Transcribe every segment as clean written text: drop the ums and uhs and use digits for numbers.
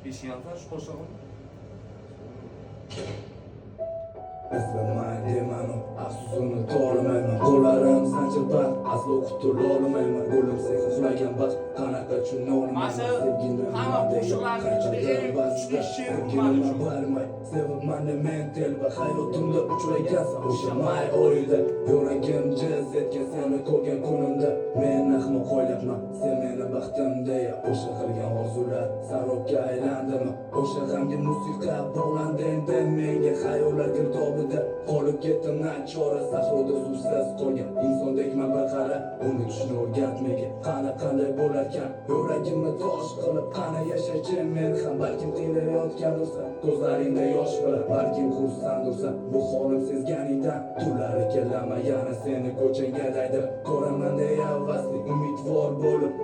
Eshikni tash qo'shig'im. Eslamay demanu, afsusini tolmayman. Qo'llarim sanchilban, aslo qutula olmayman. Qo'lim seni uxlagan vaqt qanaqa tushuna olmayman. Sevgini hamma qo'shiqlarning ichida eng kuchli she'r barmay sevib mani men telba hayotimda uchragansan o'sha may oyida. Yuragim jiz etgan seni ko'rgan kunimda. Men ahmoq o'ylabman, sen meni baxtim deya. O'sha qilgan orzular sarobga aylandimi? O'sha g'amgin musiqa bog'landi endi menga xayollar girdobida. Qolib ketdim nachora sahroda suvsiz qolgan insondekman bir qara. Uni tushni o'rgat menga qanday bo'larkan. Yuragimni tosh qilib qana yashashim men ham balkim tinglayotgandirsan. Ko'zlaringda yosh bilan balkim xursandursan. Bu holim sezganingdan tunlari kelama yana seni ko'changga daydir. Ko'raman deya vasli umidvor bo'lib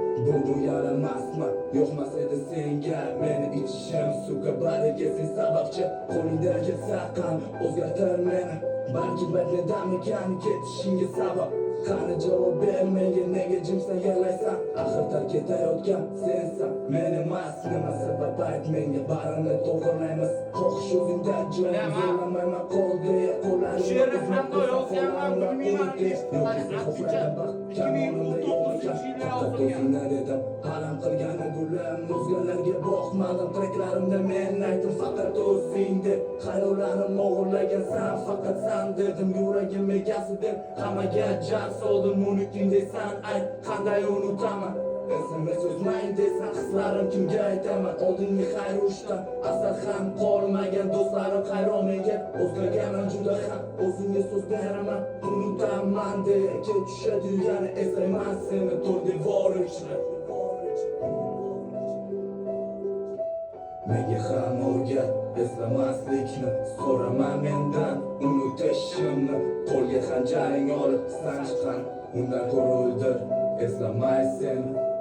bu yaramasman. Yo'qmas edi senga meni ichishim suka bariga sen sababchi. Qo'lingdagi saqan o'zgartir meni. Balki badnedamikan ketishingga sabab. Qani javob ber menga nega jimsan yig'laysan? Axir tark etayotgan sensan. Men emas nima sabab ayt menga barini to'g'rilaymiz. Xohish o'zingda jo'ram zo'lamayman qol deya qo'llarimni She'rni hamda yozganman bilmayman. dedim alam qilgani gulam o'zgalarga boqmadim. Traklarimda men aytdim faqat o'zing deb. Xayollarim o'g'irlagan san faqat san dedim. Yuragim egasi deb hammaga jar soldim. Unuting desan ayt qanday unutaman. Esimga so'zmang desan hislarim kimga aytaman. Oldingi xayr urushdan asar ham qolmagan do'stlarim hayron menga. O'zgarganman juda ham o'zimga so'z beraman. Unutaman deya ketishadi yana eslayman seni to'rt devor ichra. Menga ham o'rgat eslamaslikni so'raman mendan unutishimni. Qo'lga xanjaring olib sanchiqqan undan ko'ra o'ldir eslamay seni.